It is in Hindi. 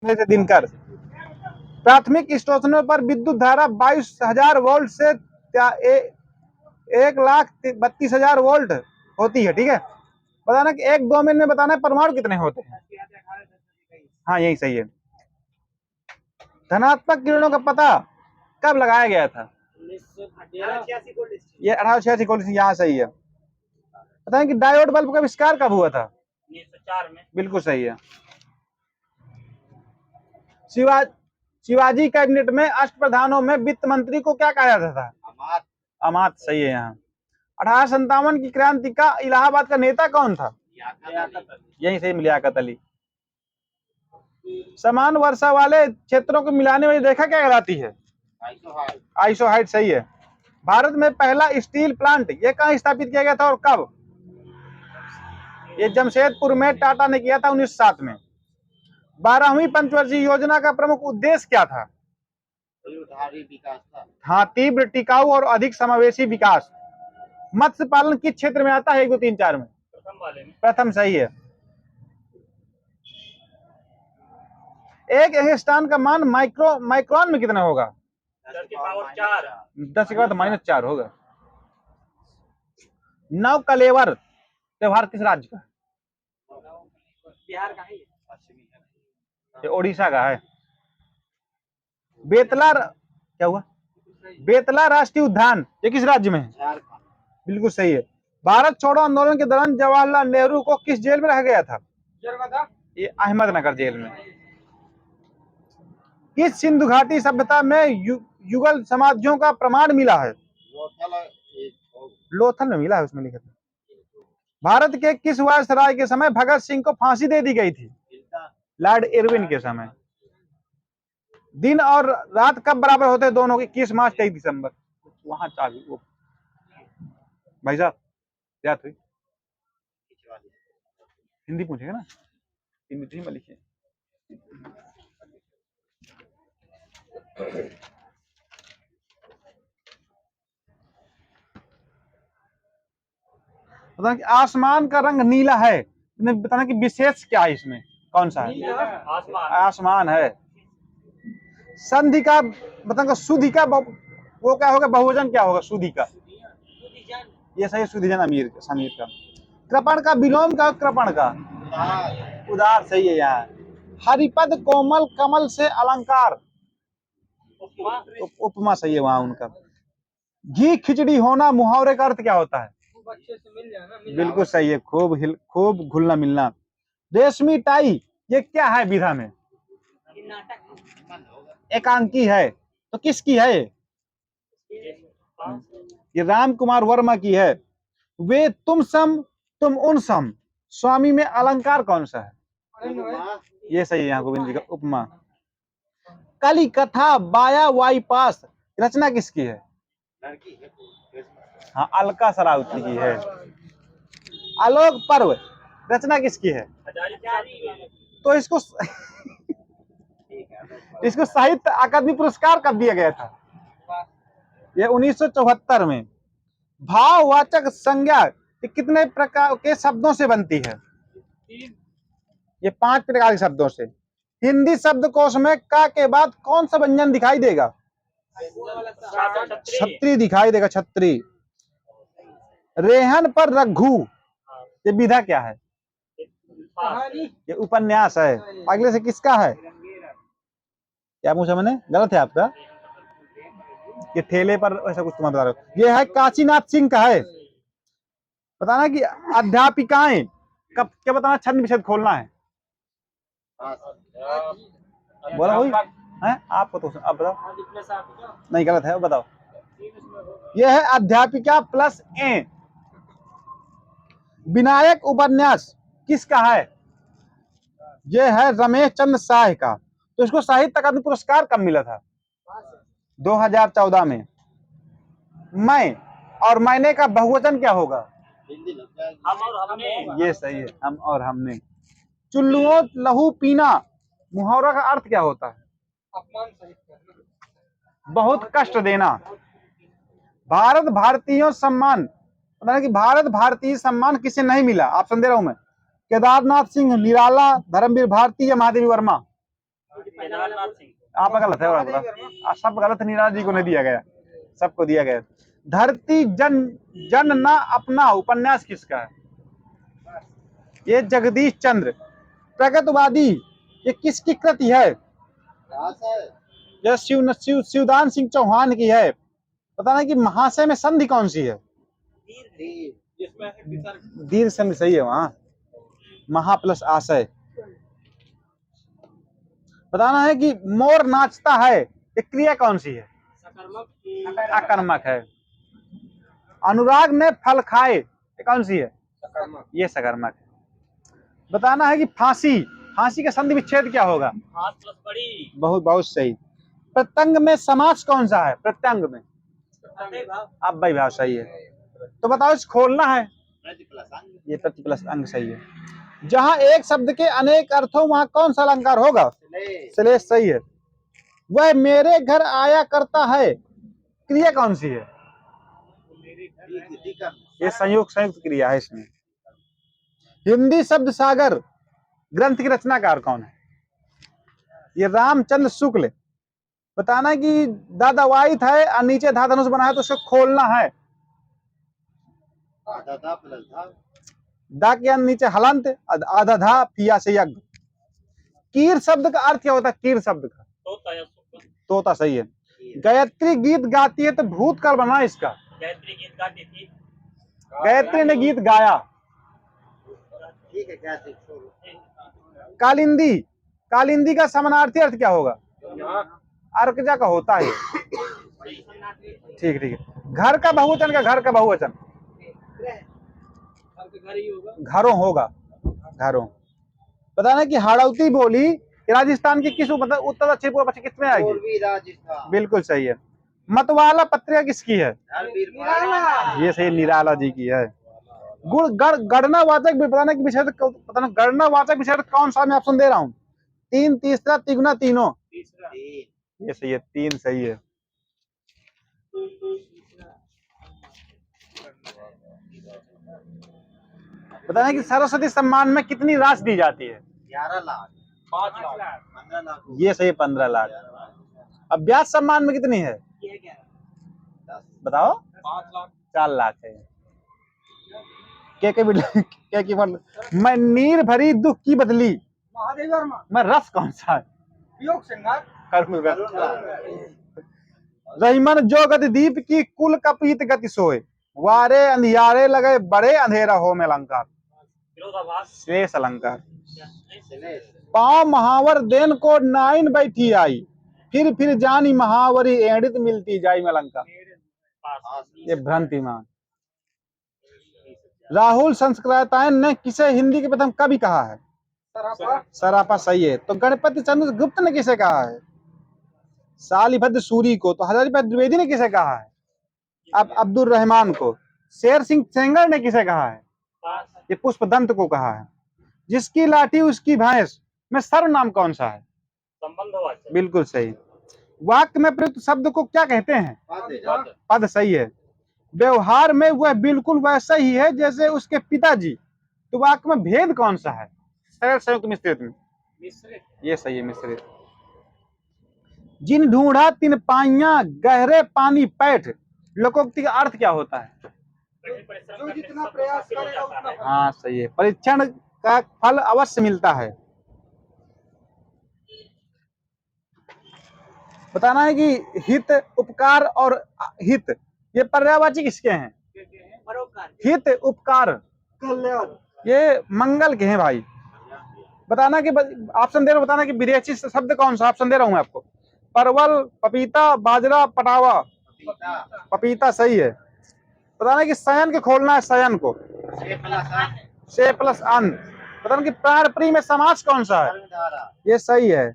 दिनकर। प्राथमिक स्टेशनों पर विद्युत धारा 22,000 वोल्ट से 1,32,000 वोल्ट होती है। ठीक है, बताना कि एक डोमेन में बताना है परमाणु कितने होते हैं। हाँ, यही सही है। धनात्मक किरणों का पता कब लगाया गया था? ये 1886 कोल्ड स्टील, यहाँ सही है। बताएं कि डायोड बल्ब का आविष्कार कब हुआ था? 1904 में। बिल्कुल सही है। शिवाजी कैबिनेट में अष्टप्रधानों में वित्त मंत्री को क्या कहा जाता था? अमात। सही है। यहाँ 1857 की क्रांति का इलाहाबाद का नेता कौन था? यही सही, लियाकत अली। समान वर्षा वाले क्षेत्रों को मिलाने वाली रेखा क्या कहलाती है? आइसोहाइड। सही है। भारत में पहला स्टील प्लांट ये कहाँ स्थापित किया गया था और कब? ये जमशेदपुर में टाटा ने किया था 1907 में। 12वीं पंचवर्षीय योजना का प्रमुख उद्देश्य क्या था? हाँ, तीव्र, टिकाऊ और अधिक समावेशी विकास। मत्स्य पालन किस क्षेत्र में आता है? 1, 2, 3, 4 में? प्रथम। सही है। एक एंगस्ट्रॉम का मान माइक्रोन में कितना होगा? 10 की पावर 4। 10 के बाद -4 होगा। नव कलेवर त्योहार किस राज्य का? बिहार का है। ये ओडिशा का है। बेतला क्या हुआ? बेतला राष्ट्रीय उद्यान ये किस राज्य में है? बिल्कुल सही है। भारत छोड़ो आंदोलन के दौरान जवाहरलाल नेहरू को किस जेल में रखा गया था? ये अहमदनगर जेल में। किस सिंधु घाटी सभ्यता में युगल समाधियों का प्रमाण मिला है? लोथल में मिला है, उसमें लिखा था। भारत के किस वायसराय के समय भगत सिंह को फांसी दे दी गई थी? लॉर्ड इरविन के समय। दिन और रात कब बराबर होते हैं दोनों के? 21 मार्च 23 दिसंबर। वहां चालू भाई साहब याद हुई, हिंदी पूछेगा ना, हिंदी में लिखिए। बताना कि आसमान का रंग नीला है, बताना कि विशेष क्या है इसमें, कौन सा है? आसमान है। संधि का बताना, सुधि का वो क्या होगा, बहुवचन क्या होगा सुधि का? ये सही, सुधिजन अमीर समीर का। कृपण का विलोम का, कृपण का उदार। सही है। यहाँ हरिपद कोमल कमल से अलंकार, उपमा। सही है वहां उनका। घी खिचड़ी होना मुहावरे का अर्थ क्या होता है? अच्छे से मिल जाना। बिल्कुल सही है, खूब घुलना मिलना। रेशमी टाई ये क्या है विधा में? एकांकी है। तो किसकी है ये राम कुमार वर्मा की है। वे तुम सम तुम उन सम स्वामी में अलंकार कौन सा है? ये सही है यहाँ गोविंद जी का, उपमा। कली कथा बाया वाईपास रचना किसकी है? हाँ, अलका सरावती की है। आलोक पर्व रचना किसकी है? तो इसको साहित्य अकादमी पुरस्कार कब दिया गया था? ये 1974 में। भाववाचक संज्ञा कितने प्रकार के शब्दों से बनती है? ये 5 प्रकार के शब्दों से। हिंदी शब्दकोश में का के बाद कौन सा व्यंजन दिखाई देगा? छत्री दिखाई देगा, छत्री। रेहन पर रघु ये विधा क्या है? ये उपन्यास है। अगले से किसका है? क्या पूछा मैंने, गलत है आपका। ये ठेले पर ऐसा कुछ तुम बता रहे हो। ये है काशीनाथ सिंह का है। बताना कि अध्यापिकाएं कब क्या बताना, छंद विच्छेद खोलना है। बोला कोई है आपको? तो अब बताओ। नहीं, गलत है, बताओ। यह है अध्यापिका प्लस ए। विनायक उपन्यास किसका है? यह है रमेश चंद्र शाह का। तो इसको साहित्य अकादमी पुरस्कार कब मिला था? 2014 में। मैं और मैंने का बहुवचन क्या होगा? हम और हमने। ये सही है, हम और हमने। चुल्लुओं लहू पीना मुहावरा का अर्थ क्या होता है? अपमान सहित करना, बहुत कष्ट देना। भारत भारतीयों सम्मान, कि भारत भारतीय सम्मान किसे नहीं मिला? ऑप्शन दे रहा हूं मैं। केदारनाथ सिंह, निराला, धर्मवीर भारती या महादेवी वर्मा? आपका गलत है, सब गलत, नीरा जी को नहीं दिया गया, सबको दिया गया। धरती जन जन ना अपना उपन्यास किसका है? ये जगदीश चंद्र। प्रगतिवादी ये किसकी कृति है? यह शिवदान सिंह चौहान की है। बताना कि महाशय में संधि कौन सी है? दीर्घ संधि सही है वहां, महा प्लस आशय। बताना है कि मोर नाचता है, ये क्रिया कौन सी है? अकर्मक है। अनुराग ने फल खाए, ये कौन सी है? ये सकर्मक है। बताना है कि फांसी, फांसी का संधि विच्छेद क्या होगा? बहुत बहुत सही। प्रत्यंग में समास कौन सा है? प्रत्यंग में अव्यय भाव सही है। तो बताओ इस खोलना है, ये प्रति प्लस अंग सही है। जहां एक शब्द के अनेक अर्थ हो वहां कौन सा अलंकार होगा? श्लेष सही है। वह मेरे घर आया करता है, क्रिया कौन सी है? ये संयुक्त क्रिया है इसमें। हिंदी शब्द सागर ग्रंथ की रचनाकार कौन है? ये रामचंद्र शुक्ल। बताना कि दादा वाहित है और नीचे धा धनुष बना है तो उसको खोलना है। दा के नीचे हलंत, आधा धा पिया से यज्ञ। कीर शब्द का अर्थ क्या होता है? कीर शब्द का तोता सही है। गायत्री गीत गाती है तो भूतकाल बना इसका। गायत्री गीत गाती थी, गायत्री ने गीत गाया। ठीक है। कालिंदी, कालिंदी का समानार्थी अर्थ क्या होगा? अर्कजा का होता है। ठीक है। घर का बहुवचन का, घर का बहुवचन घरों होगा, घरों। बताना कि हाड़ौती बोली राजस्थान की किस मतलब उत्तर दक्षिण पूर्व पश्चिम किसमें आएगी? बिल्कुल सही है। मतवाला पत्रिका किसकी है? ये सही, निराला जी की है। गुण गणना वाचक बताना कि विषय, बताना गणना वाचक विषय कौन सा? मैं ऑप्शन दे रहा हूँ, 3, तीसरा, तिगुना, तीनों। ये सही है, 3 सही है। बताना कि सरस्वती सम्मान में कितनी राशि दी जाती है? 11 लाख, 5 लाख, 15 लाख। ये सही है, 15 लाख। अब ब्याज सम्मान में कितनी है? बताओ। 5 लाख, 4 लाख है। क्या की मैं नीर भरी दुख की बदली, महादेव वर्मा। मैं रस कौन सा है? योग श्रृंगार, रहीमन जो गति दीप की कुल कपीत गति सोए, वारे अंधियारे लगे बड़े अंधेरा हो में अलंकार। शेष अलंकार। पांव महावर देन को नाइन बैठी आई, फिर जानी महावरी एड़ित मिलती जाई में अलंकार। ये भ्रांतिमान। राहुल संस्कृतायन ने किसे हिंदी के प्रथम कवि कहा है? सराफा सही है। तो गणपति चंद्र गुप्त ने किसे कहा है? सालिभद्र सूरी को। तो हजारीबाई द्विवेदी ने किसे कहा है? अब अब्दुल रहमान को। शेर सिंह सेंगर ने किसे कहा है? ये पुष्पदंत को कहा है। जिसकी लाठी उसकी भैंस में सर्वनाम कौन सा है? संबंधवाचक। बिल्कुल सही। वाक्य में प्रयुक्त शब्द को क्या कहते हैं? पद सही है। व्यवहार में वह बिल्कुल वैसा ही है जैसे उसके पिताजी, तो वाक्य में भेद कौन सा है? सरल संयुक्त मिश्रित में। ये सही है, मिश्रित। जिन ढूंढा तिन पाइया गहरे पानी पैठ, लोकोक्ति का अर्थ क्या होता है? जो जितना प्रयास करेगा उतना। हाँ सही है। परीक्षण का फल अवश्य मिलता है। बताना है कि हित, उपकार और हित ये पर्यायवाची किसके हैं? हित, उपकार, कल्याण ये मंगल के हैं भाई। बताना कि ऑप्शन दे रहा हूं, बताना कि विदेशी शब्द कौन सा? ऑप्शन दे रहा हूं मैं आपको। परवल, पपीता, बाजरा, पटावा। पपीता सही है। बताना कि शयन के खोलना है, शयन को से प्लस अन। बताना कि प्राण प्री में समास कौन सा है? ये सही है।